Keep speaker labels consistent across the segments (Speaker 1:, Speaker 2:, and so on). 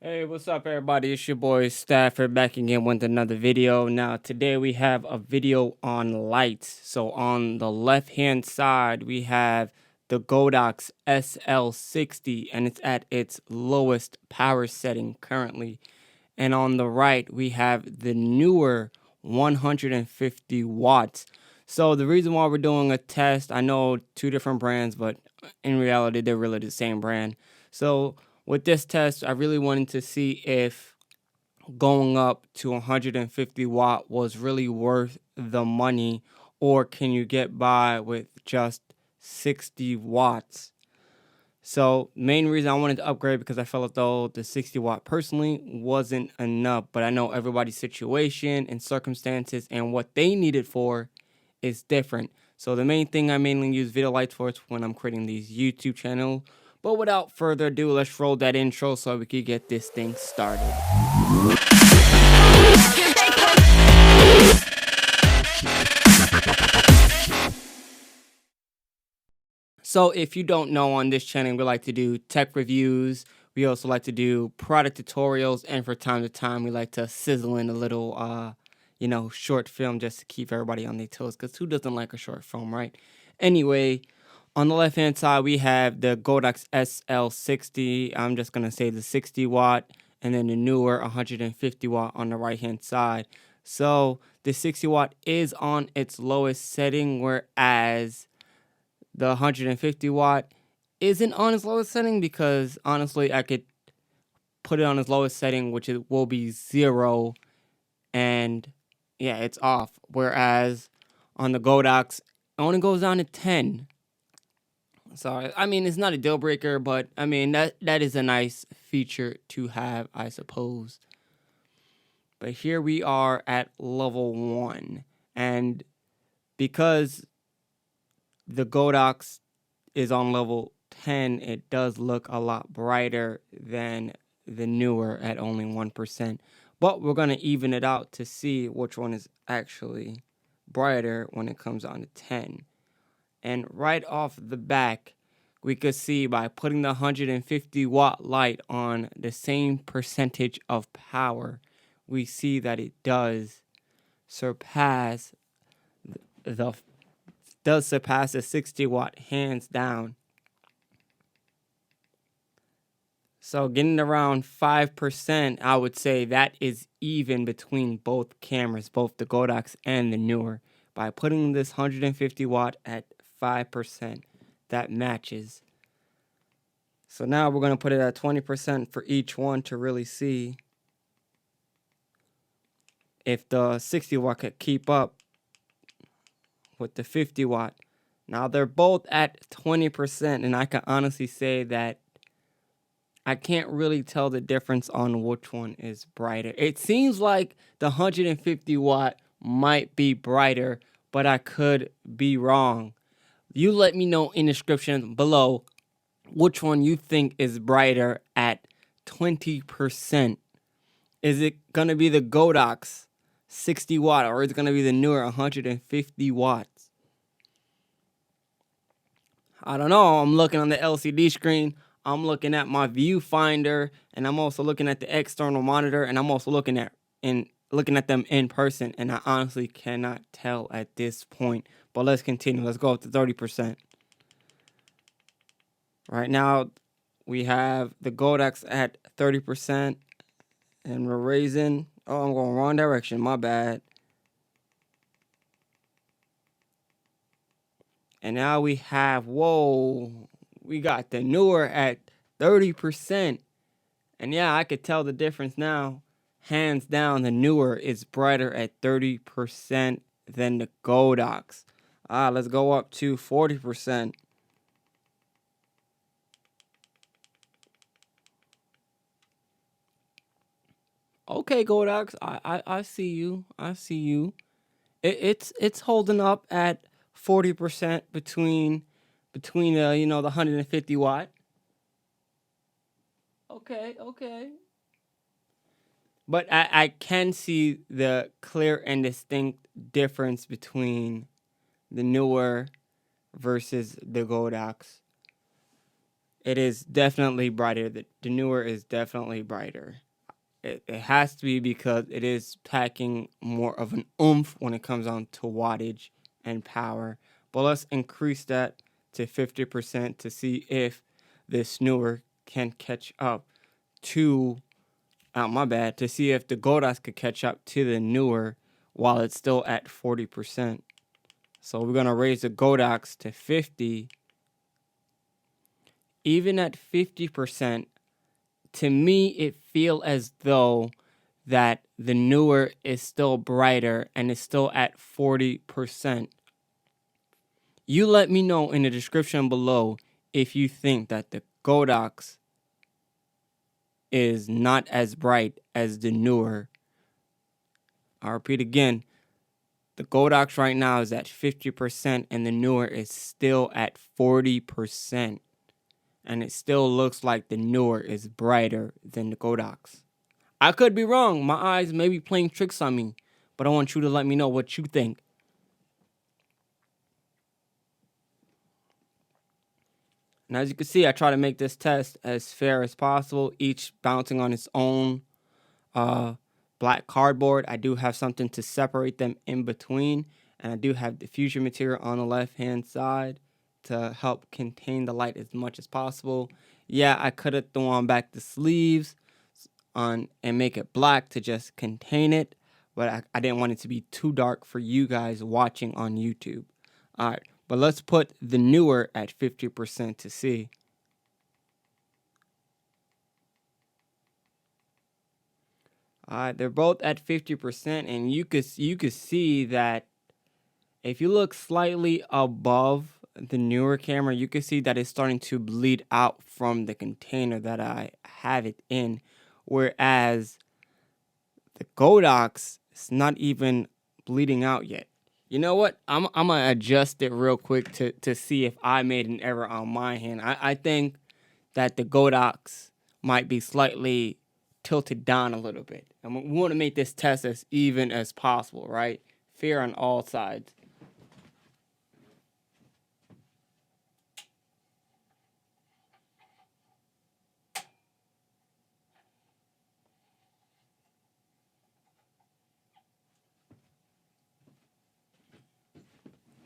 Speaker 1: Hey, what's up, everybody? It's your boy Stafford back again with another video. Now, today we have a video on lights. So, on the left hand side, we have the Godox Sl60, and it's at its lowest power setting currently. And on the right, we have the Neewer 150 watts. So, the reason why we're doing a test, I know two different brands, but in reality, they're really the same brand. So, with this test, I really wanted to see if going up to 150 watt was really worth the money, or can you get by with just 60 watts? So main reason I wanted to upgrade because I felt as though the 60 watt personally wasn't enough, but I know everybody's situation and circumstances and what they need it for is different. So the main thing I mainly use video lights for is when I'm creating these YouTube channels. But without further ado, let's roll that intro so we can get this thing started. So if you don't know, on this channel, we like to do tech reviews. We also like to do product tutorials. And from time to time, we like to sizzle in a little, short film just to keep everybody on their toes. Because who doesn't like a short film, right? Anyway, on the left-hand side, we have the Godox Sl60. I'm just going to say the 60 watt. And then the Neewer 150 watt on the right-hand side. So the 60 watt is on its lowest setting, whereas the 150 watt isn't on its lowest setting, because honestly I could put it on its lowest setting, which will be 0, and yeah, it's off. Whereas on the Godox, it only goes down to 10. So I mean, it's not a deal breaker, but I mean that is a nice feature to have, I suppose. But here we are at level 1, and because the Godox is on level 10, it does look a lot brighter than the Neewer at only 1%. But we're going to even it out to see which one is actually brighter when it comes on to 10. And right off the back, we could see by putting the 150 watt light on the same percentage of power, we see that it does surpass the 60 watt hands down. So getting around 5%, I would say that is even between both cameras, both the Godox and the Neewer. By putting this 150 watt at 5%, that matches. So now we're going to put it at 20% for each one to really see if the 60 watt could keep up with the 50 watt. Now they're both at 20%, and I can honestly say that I can't really tell the difference on which one is brighter. It seems like the 150 watt might be brighter, but I could be wrong. You let me know in the description below which one you think is brighter at 20%. Is it going to be the Godox 60 watt, or is it going to be the Neewer 150 watts? I don't know. I'm looking on the LCD screen. I'm looking at my viewfinder, and I'm also looking at the external monitor, and I'm also looking at them in person, and I honestly cannot tell at this point. But let's continue. Let's go up to 30%. Right now, we have the Godox at 30%, and we're raising. Oh, I'm going wrong direction. My bad. And now we have, we got the Neewer at 30%. And yeah, I could tell the difference now. Hands down, the Neewer is brighter at 30% than the Godox. Let's go up to 40%. Okay, Godox, I see you. I see you. It's holding up at 40% between the 150 watt. Okay. But I can see the clear and distinct difference between the Neewer versus the Godox. it is definitely brighter. The Neewer is definitely brighter. It has to be because it is packing more of an oomph when it comes on to wattage and power. But let's increase that to 50% to see if this Neewer can catch up to, my bad, to see if the Godox could catch up to the Neewer while it's still at 40%. So we're going to raise the Godox to 50. Even at 50%, to me, it feels as though that the Neewer is still brighter and is still at 40%. You let me know in the description below if you think that the Godox is not as bright as the Neewer. I'll repeat again. The Godox right now is at 50% and the Neewer is still at 40%. And it still looks like the Neewer is brighter than the Godox. I could be wrong. My eyes may be playing tricks on me. But I want you to let me know what you think. And as you can see, I try to make this test as fair as possible. Each bouncing on its own black cardboard. I do have something to separate them in between. And I do have diffusion material on the left-hand side to help contain the light as much as possible. Yeah, I could have thrown back the sleeves on and make it black to just contain it, but I didn't want it to be too dark for you guys watching on YouTube. All right, but let's put the Neewer at 50% to see. All right, they're both at 50%, and you could see that if you look slightly above the Neewer camera, you can see that it's starting to bleed out from the container that I have it in, whereas the Godox is not even bleeding out yet. You know what? I'm gonna adjust it real quick to see if I made an error on my hand. I think that the Godox might be slightly tilted down a little bit. And we want to make this test as even as possible, right? Fair on all sides.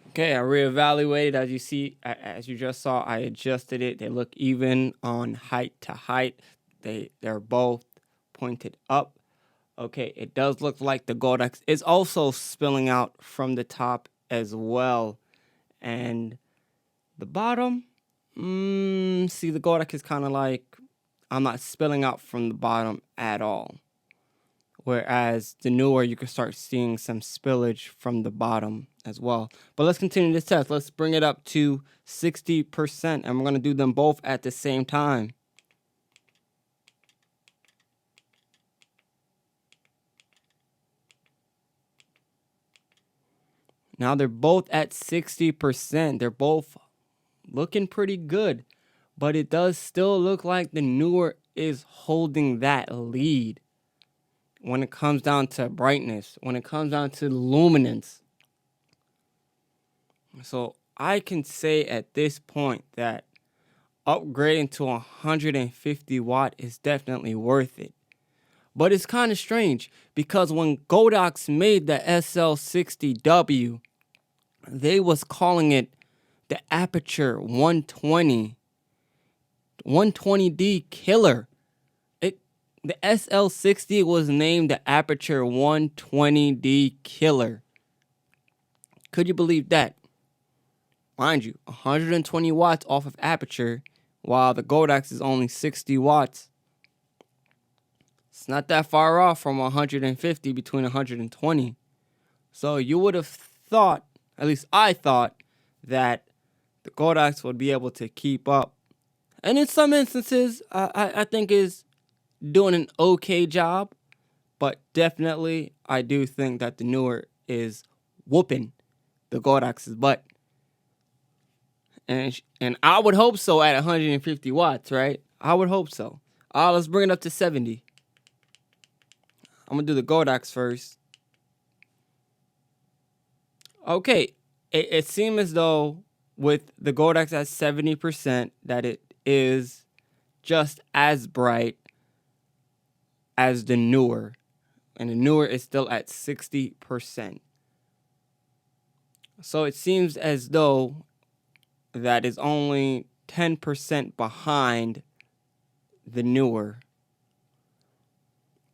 Speaker 1: Okay, I reevaluated. As you just saw, I adjusted it. They look even on height to height. They're both pointed up. Okay, it does look like the Godox is also spilling out from the top as well. And the bottom, see, the Godox is kind of like, I'm not spilling out from the bottom at all. Whereas the Neewer, you can start seeing some spillage from the bottom as well. But let's continue this test. Let's bring it up to 60%, and we're going to do them both at the same time. Now they're both at 60%. They're both looking pretty good. But it does still look like the Neewer is holding that lead when it comes down to brightness, when it comes down to luminance. So I can say at this point that upgrading to 150 watt is definitely worth it. But it's kind of strange because when Godox made the Sl60W, they was calling it the Aperture 120D killer. The Sl60 was named the Aperture 120D killer. Could you believe that? Mind you, 120 watts off of Aperture, while the Godox is only 60 watts. It's not that far off from 150 between 120. So you would have thought, at least I thought, that the Godox would be able to keep up. And in some instances, I think is doing an okay job. But definitely, I do think that the Neewer is whooping the Godox's butt. And I would hope so at 150 watts, right? I would hope so. Let's bring it up to 70. I'm going to do the Godox first. Okay, it seems as though with the Godox at 70% that it is just as bright as the Neewer, and the Neewer is still at 60%. So it seems as though that is only 10% behind the Neewer.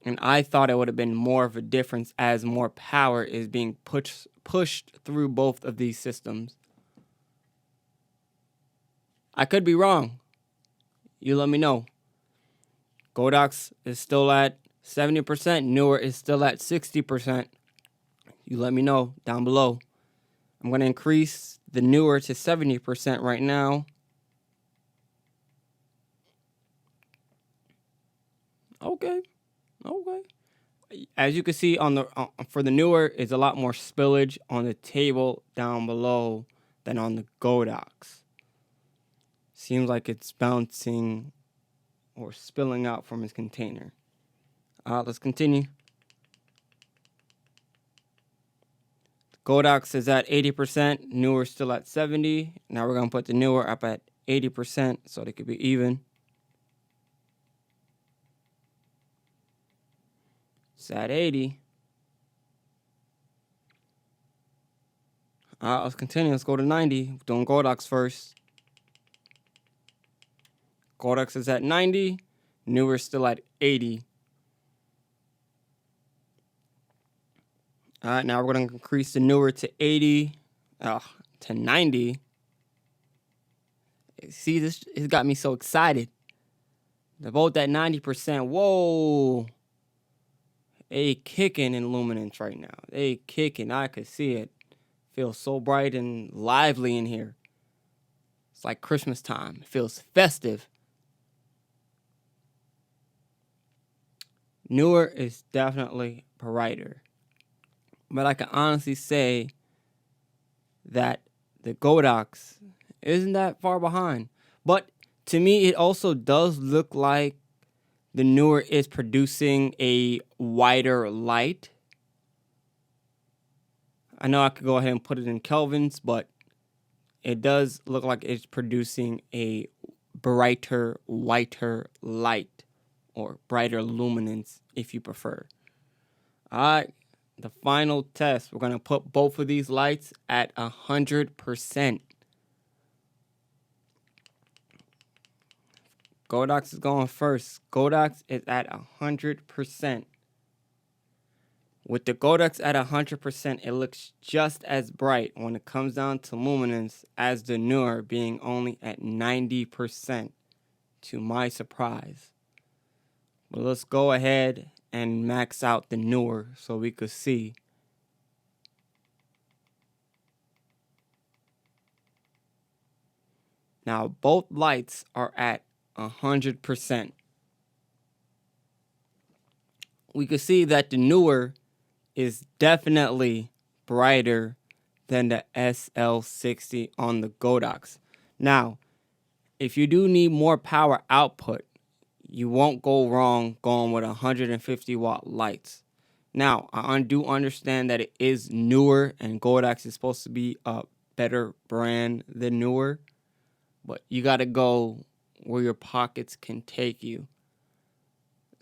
Speaker 1: And I thought it would have been more of a difference as more power is being pushed through both of these systems. I could be wrong. You let me know. Godox is still at 70%. Neewer is still at 60%. You let me know down below. I'm going to increase the Neewer to 70% right now. Okay. As you can see on the for the Neewer, is a lot more spillage on the table down below than on the Godox. Seems like it's bouncing or spilling out from his container. Let's continue. Godox is at 80%. Neewer still at 70%. Now we're gonna put the Neewer up at 80% so they could be even. It's at 80. Let's continue. Let's go to 90. Doing Godox first. Godox is at 90. Neewer is still at 80. All right, now we're going to increase the Neewer to 80, to 90. See, this has got me so excited. They're both at 90%. Whoa. They kicking in luminance right now. They kicking. I could see it. Feels so bright and lively in here. It's like Christmas time. It feels festive. Neewer is definitely brighter. But I can honestly say that the Godox isn't that far behind. But to me, it also does look like the Neewer is producing a whiter light. I know I could go ahead and put it in kelvins, but it does look like it's producing a brighter, whiter light, or brighter luminance if you prefer. All right, the final test. We're going to put both of these lights at 100%. Godox is going first. Godox is at 100%. With the Godox at 100%, it looks just as bright when it comes down to luminance as the Neewer being only at 90%, to my surprise. But let's go ahead and max out the Neewer so we could see. Now both lights are at 100%. We could see that the Neewer is definitely brighter than the Sl60 on the Godox. Now, if you do need more power output, you won't go wrong going with 150 watt lights. Now, I do understand that it is Neewer and Godox is supposed to be a better brand than Neewer, but you got to go where your pockets can take you.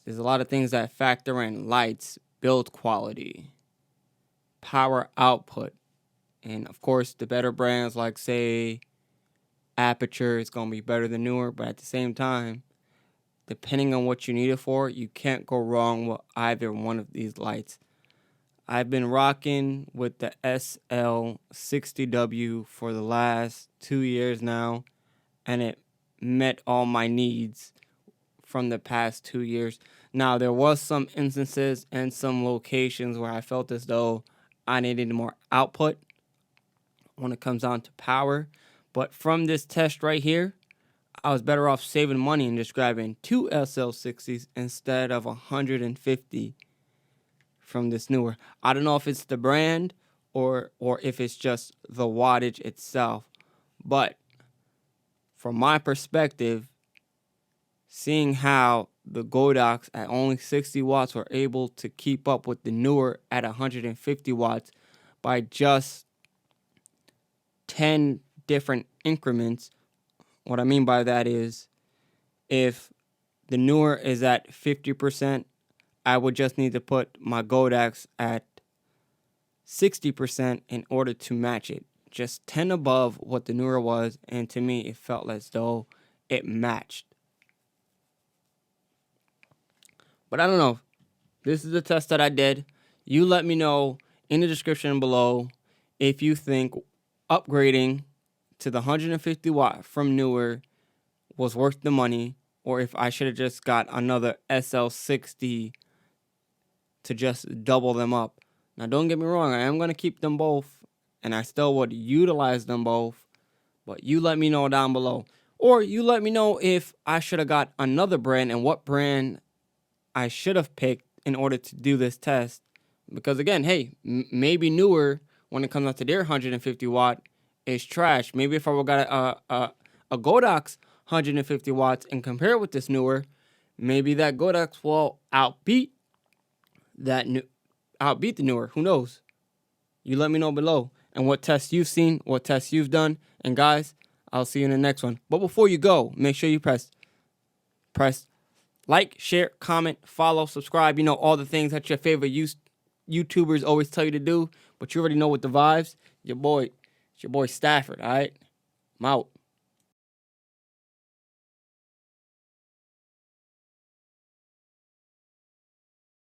Speaker 1: There's a lot of things that factor in: lights, build quality, power output, and of course the better brands like, say, Aperture is going to be better than Neewer. But at the same time, depending on what you need it for, you can't go wrong with either one of these lights. I've been rocking with the Sl60W for the last 2 years now, and it met all my needs from the past 2 years. Now, there was some instances and some locations where I felt as though I needed more output when it comes down to power. But from this test right here, I was better off saving money and just grabbing 2 Sl60s instead of 150 from this Neewer. I don't know if it's the brand or if it's just the wattage itself. But from my perspective, seeing how the Godox at only 60 watts were able to keep up with the Neewer at 150 watts by just 10 different increments. What I mean by that is if the Neewer is at 50%, I would just need to put my Godox at 60% in order to match it. Just 10 above what the Neewer was, and to me, it felt as though it matched. But I don't know. This is a test that I did. You let me know in the description below if you think upgrading to the 150 watt from Neewer was worth the money, or if I should have just got another Sl60 to just double them up. Now, don't get me wrong, I am going to keep them both, and I still would utilize them both, but you let me know down below. Or you let me know if I should have got another brand and what brand I should have picked in order to do this test. Because again, hey, maybe Neewer, when it comes out to their 150 watt, is trash. Maybe if I would got a Godox 150 watts and compare it with this Neewer, maybe that Godox will outbeat the Neewer. Who knows? You let me know below and what tests you've seen, what tests you've done. And guys, I'll see you in the next one. But before you go, make sure you press like, share, comment, follow, subscribe. You know, all the things that your favorite YouTubers always tell you to do. But you already know what the vibes. It's your boy Stafford, all right? I'm out.